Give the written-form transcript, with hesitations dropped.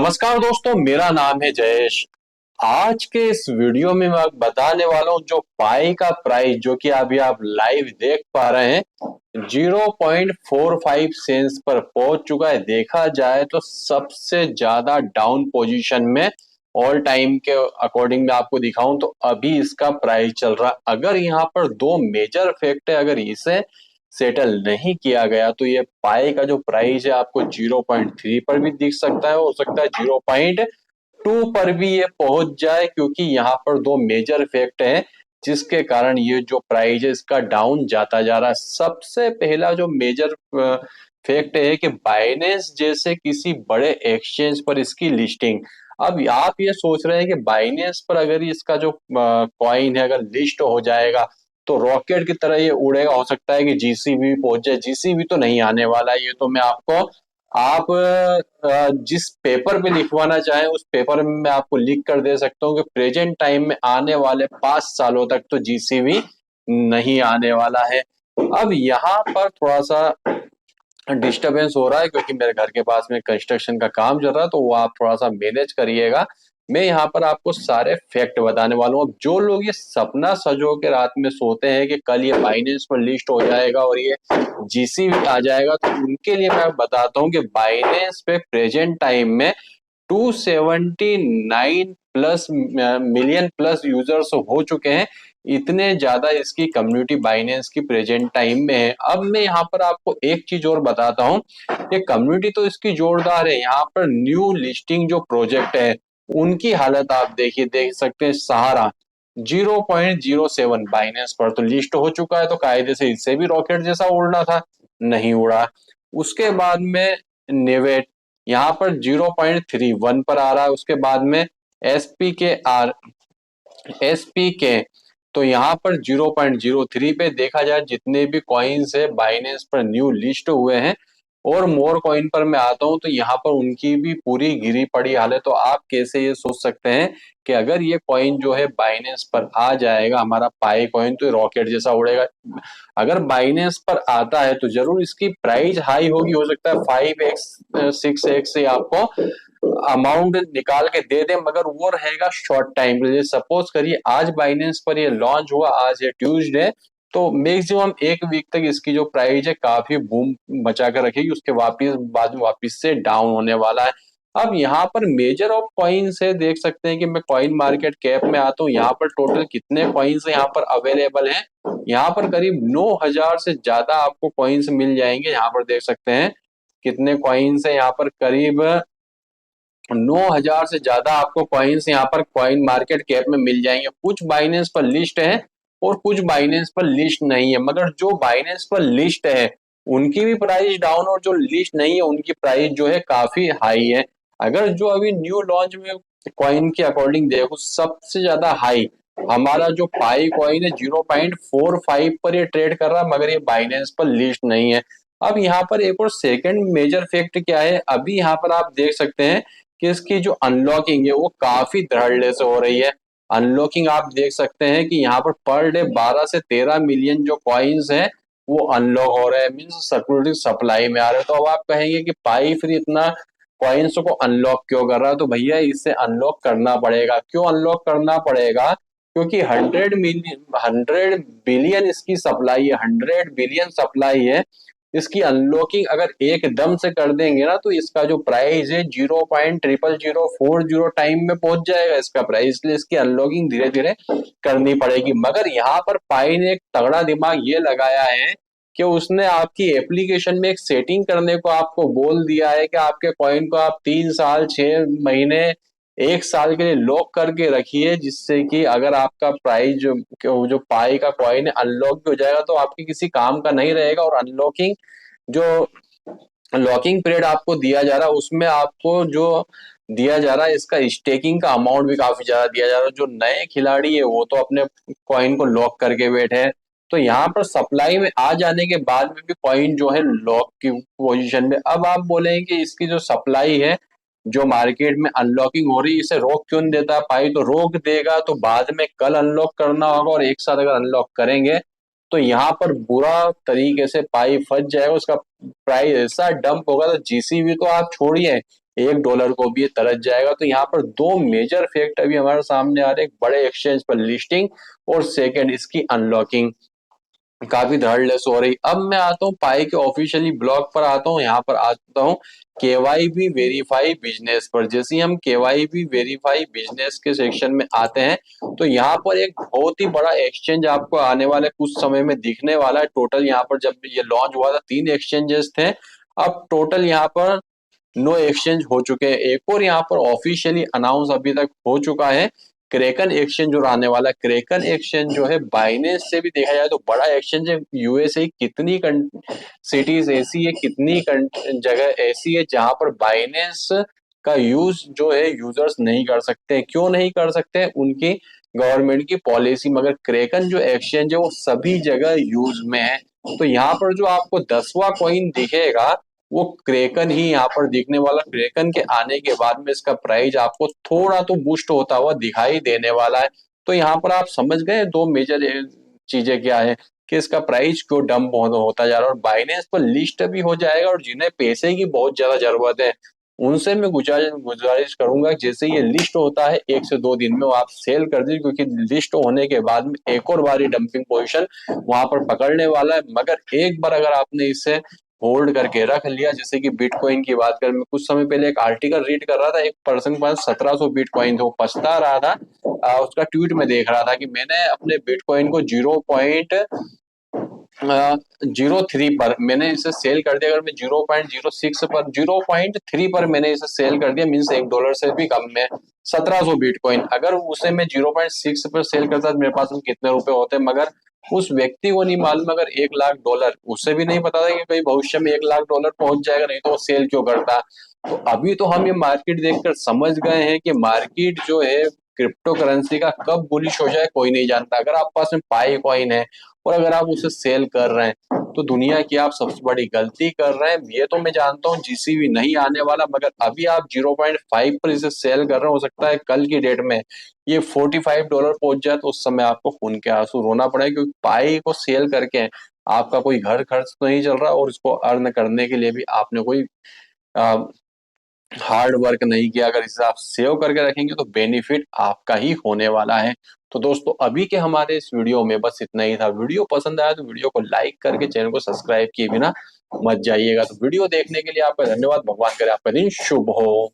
नमस्कार दोस्तों, मेरा नाम है जयेश। आज के इस वीडियो में मैं बताने वाला हूँ जो पाई का प्राइस जो कि अभी आप लाइव देख पा रहे हैं 0.45 सेंस पर पहुंच चुका है। देखा जाए तो सबसे ज्यादा डाउन पोजीशन में ऑल टाइम के अकॉर्डिंग में आपको दिखाऊं तो अभी इसका प्राइस चल रहा। अगर यहाँ पर दो मेजर फैक्ट है, अगर इसे सेटल नहीं किया गया तो ये पाई का जो प्राइस है आपको 0.3 पर भी दिख सकता है, हो सकता है 0.2 पर भी ये पहुंच जाए, क्योंकि यहाँ पर दो मेजर फैक्ट हैं जिसके कारण ये जो प्राइस है इसका डाउन जाता जा रहा है। सबसे पहला जो मेजर फैक्ट है कि बाइनेंस जैसे किसी बड़े एक्सचेंज पर इसकी लिस्टिंग। अब आप ये सोच रहे हैं कि बाइनेंस पर अगर इसका जो कॉइन है अगर लिस्ट हो जाएगा तो रॉकेट की तरह ये उड़ेगा, हो सकता है कि जीसीबी पहुंच जाए। जीसीबी तो नहीं आने वाला है, ये तो मैं आपको आप जिस पेपर पे लिखवाना चाहें उस पेपर में मैं आपको लिख कर दे सकता हूँ कि प्रेजेंट टाइम में आने वाले 5 सालों तक तो जीसीबी नहीं आने वाला है। अब यहाँ पर थोड़ा सा डिस्टरबेंस हो रहा है क्योंकि मेरे घर के पास में कंस्ट्रक्शन का काम चल रहा है, तो वो आप थोड़ा सा मैनेज करिएगा। मैं यहाँ पर आपको सारे फैक्ट बताने वाला हूँ। अब जो लोग ये सपना सजो के रात में सोते हैं कि कल ये बाइनेंस पर लिस्ट हो जाएगा और ये जीसीबी आ जाएगा, तो उनके लिए मैं बताता हूँ कि बाइनेंस पे प्रेजेंट टाइम में 279 प्लस मिलियन प्लस यूजर्स हो चुके हैं। इतने ज्यादा इसकी कम्युनिटी बाइनेंस की प्रेजेंट टाइम में है। अब मैं यहाँ पर आपको एक चीज और बताता हूँ, ये कम्युनिटी तो इसकी जोरदार है। यहाँ पर न्यू लिस्टिंग जो प्रोजेक्ट है उनकी हालत आप देखिए, देख सकते हैं। सहारा 0.07 बाइनेंस पर तो लिस्ट हो चुका है, तो कायदे से इससे भी रॉकेट जैसा उड़ना था, नहीं उड़ा। उसके बाद में नेवेट यहाँ पर 0.31 पर आ रहा है। उसके बाद में एसपी के तो यहाँ पर 0.03 पे। देखा जाए जितने भी कॉइन्स है बाइनेंस पर न्यू लिस्ट हुए हैं और मोर कॉइन पर मैं आता हूं तो यहाँ पर उनकी भी पूरी गिरी पड़ी हाल है। तो आप कैसे ये सोच सकते हैं कि अगर ये कॉइन जो है बाइनेंस पर आ जाएगा हमारा पाई कॉइन तो रॉकेट जैसा उड़ेगा। अगर बाइनेंस पर आता है तो जरूर इसकी प्राइस हाई होगी, हो सकता है 5x 6x से आपको अमाउंट निकाल के दे दे, मगर वो रहेगा शॉर्ट टाइम के लिए। सपोज करिए आज बाइनेंस पर ये लॉन्च हुआ, आज है ट्यूसडे, तो मैक्सिमम एक वीक तक इसकी जो प्राइस है काफी बूम मचा कर रखेगी, उसके वापिस बाद में वापिस से डाउन होने वाला है। अब यहाँ पर मेजर ऑफ कॉइन्स है, देख सकते हैं कि मैं कॉइन मार्केट कैप में आता हूँ। यहाँ पर टोटल कितने कॉइन्स यहाँ पर अवेलेबल हैं, यहाँ पर करीब 9000 से ज्यादा आपको कॉइन्स मिल जाएंगे। यहाँ पर देख सकते हैं कितने कॉइन्स है, यहाँ पर करीब 9000 से ज्यादा आपको कॉइन्स यहाँ पर कॉइन मार्केट कैप में मिल जाएंगे। कुछ बाइनेंस पर लिस्ट है और कुछ बाइनेंस पर लिस्ट नहीं है, मगर जो बाइनेंस पर लिस्ट है उनकी भी प्राइस डाउन और जो लिस्ट नहीं है उनकी प्राइस जो है काफी हाई है। अगर जो अभी न्यू लॉन्च में कॉइन के अकॉर्डिंग देखो सबसे ज्यादा हाई हमारा जो पाई कॉइन है 0.45 पर ये ट्रेड कर रहा है, मगर ये बाइनेंस पर लिस्ट नहीं है। अब यहाँ पर एक और सेकंड मेजर फैक्ट क्या है, अभी यहाँ पर आप देख सकते हैं कि इसकी जो अनलॉकिंग है वो काफी धड़ल्ले से हो रही है। अनलॉकिंग आप देख सकते हैं कि यहाँ पर डे 12 से 13 मिलियन जो कॉइन्स हैं वो अनलॉक हो रहे हैं, मीन्स सिक्योरिटी सप्लाई में आ रहे हैं। तो अब आप कहेंगे कि पाई फिर इतना कॉइन्स को अनलॉक क्यों कर रहा है, तो भैया इससे अनलॉक करना पड़ेगा। क्यों अनलॉक करना पड़ेगा, क्योंकि 100 बिलियन इसकी सप्लाई है, 100 बिलियन सप्लाई है। इसकी अनलॉकिंग अगर एकदम से कर देंगे ना तो इसका जो प्राइस है 0.00040 टाइम में पहुंच जाएगा इसका प्राइस, इसलिए इसकी अनलॉकिंग धीरे धीरे करनी पड़ेगी। मगर यहाँ पर पाई ने एक तगड़ा दिमाग ये लगाया है कि उसने आपकी एप्लीकेशन में एक सेटिंग करने को आपको बोल दिया है कि आपके कॉइन को आप 3 साल 6 महीने 1 साल के लिए लॉक करके रखिए, जिससे कि अगर आपका प्राइस जो पाई का कॉइन है अनलॉक हो जाएगा तो आपके किसी काम का नहीं रहेगा। और अनलॉकिंग जो लॉकिंग पीरियड आपको दिया जा रहा है उसमें आपको जो दिया जा रहा है इसका स्टेकिंग का अमाउंट भी काफी ज्यादा दिया जा रहा है। जो नए खिलाड़ी है वो तो अपने कॉइन को लॉक करके बैठे हैं, तो यहाँ पर सप्लाई में आ जाने के बाद में भी कॉइन जो है लॉक की पोजीशन में। अब आप बोलेंगे कि इसकी जो सप्लाई है जो मार्केट में अनलॉकिंग हो रही है इसे रोक क्यों नहीं देता पाई, तो रोक देगा तो बाद में कल अनलॉक करना होगा और एक साथ अगर अनलॉक करेंगे तो यहाँ पर बुरा तरीके से पाई फंस जाएगा, उसका प्राइस ऐसा डंप होगा तो जीसीबी तो आप छोड़िए, $1 को भी ये तरस जाएगा। तो यहाँ पर दो मेजर फैक्ट अभी हमारे सामने आ रहे हैं, बड़े एक्सचेंज पर लिस्टिंग और सेकंड इसकी अनलॉकिंग काफी धड़ल्लेस हो रही। अब मैं आता हूँ पाई के ऑफिशियली ब्लॉग पर आता हूँ, यहाँ पर आता हूँ केवाईबी वेरीफाई बिजनेस पर। जैसे ही हम केवाईबी वेरीफाई बिजनेस के सेक्शन में आते हैं तो यहाँ पर एक बहुत ही बड़ा एक्सचेंज आपको आने वाले कुछ समय में दिखने वाला है। टोटल यहाँ पर जब ये लॉन्च हुआ था 3 एक्सचेंजेस थे, अब टोटल यहाँ पर 9 एक्सचेंज हो चुके हैं। एक और यहाँ पर ऑफिशियली अनाउंस अभी तक हो चुका है क्रेकन एक्सचेंज जो आने वाला है। क्रेकन एक्सचेंज जो है बाइनेंस से भी देखा जाए तो बड़ा एक्सचेंज है। यूएसए कितनी सिटीज ऐसी है, कितनी जगह ऐसी है जहां पर बाइनेंस का यूज जो है यूजर्स नहीं कर सकते। क्यों नहीं कर सकते? उनकी गवर्नमेंट की पॉलिसी। मगर क्रेकन जो एक्सचेंज है वो सभी जगह यूज में है। तो यहाँ पर जो आपको 10वां कॉइन दिखेगा वो क्रेकन ही यहाँ पर दिखने वाला। क्रेकन के आने के बाद में इसका प्राइस आपको थोड़ा तो बूस्ट होता हुआ दिखाई देने वाला है। तो यहाँ पर आप समझ गए दो मेजर चीजें क्या है कि इसका प्राइस क्यों डंप होता जा रहा है। और बाइनेंस पर लिस्ट भी हो जाएगा। और जिन्हें पैसे की बहुत ज्यादा जरूरत है उनसे मैं गुजारिश करूंगा जैसे ये लिस्ट होता है 1 से 2 दिन में वो आप सेल कर दीजिए, क्योंकि लिस्ट होने के बाद में एक और बारी डंपिंग पोजीशन वहां पर पकड़ने वाला है। मगर एक बार अगर आपने इसे होल्ड करके रख लिया, जैसे कि बिटकॉइन की बात करें, मैं कुछ समय पहले एक आर्टिकल रीड कर रहा था, एक पर्सन के पास 1700 बिटकॉइन थे, वो पछता रहा था। उसका ट्वीट में देख रहा था कि मैंने अपने बिटकॉइन को 0.03 पर मैंने इसे सेल कर दिया। अगर मैं 0.06 पर 0.3 पर मैंने इसे सेल कर दिया, मीन्स $1 से भी कम में 1700 बिटकॉइन। अगर उसे मैं 0.6 पर सेल करता तो मेरे पास में कितने रुपए होते। मगर उस व्यक्ति को नहीं मालूम, अगर $1,00,000 उसे भी नहीं पता था कि कहीं भविष्य में $1,00,000 पहुंच जाएगा, नहीं तो वो सेल क्यों करता। तो अभी तो हम ये मार्केट देखकर समझ गए हैं कि मार्केट जो है क्रिप्टो करेंसी का कब बुलिश हो जाए कोई नहीं जानता। अगर आप पास में पाई कॉइन है और अगर आप उसे सेल कर रहे हैं तो दुनिया की आप सबसे बड़ी गलती कर रहे हैं। ये तो मैं जानता हूँ जीसीबी नहीं आने वाला, मगर अभी आप 0.5 पर इसे सेल कर रहे हैं। हो सकता है कल की डेट में ये $45 पहुंच जाए तो उस समय आपको खून के आंसू रोना पड़ेगा, क्योंकि पाई को सेल करके आपका कोई घर खर्च तो नहीं चल रहा और इसको अर्न करने के लिए भी आपने कोई हार्ड वर्क नहीं किया। अगर इसे आप सेव करके रखेंगे तो बेनिफिट आपका ही होने वाला है। तो दोस्तों अभी के हमारे इस वीडियो में बस इतना ही था। वीडियो पसंद आया तो वीडियो को लाइक करके चैनल को सब्सक्राइब किए बिना मत जाइएगा। तो वीडियो देखने के लिए आपका धन्यवाद। भगवान करे आपका दिन शुभ हो।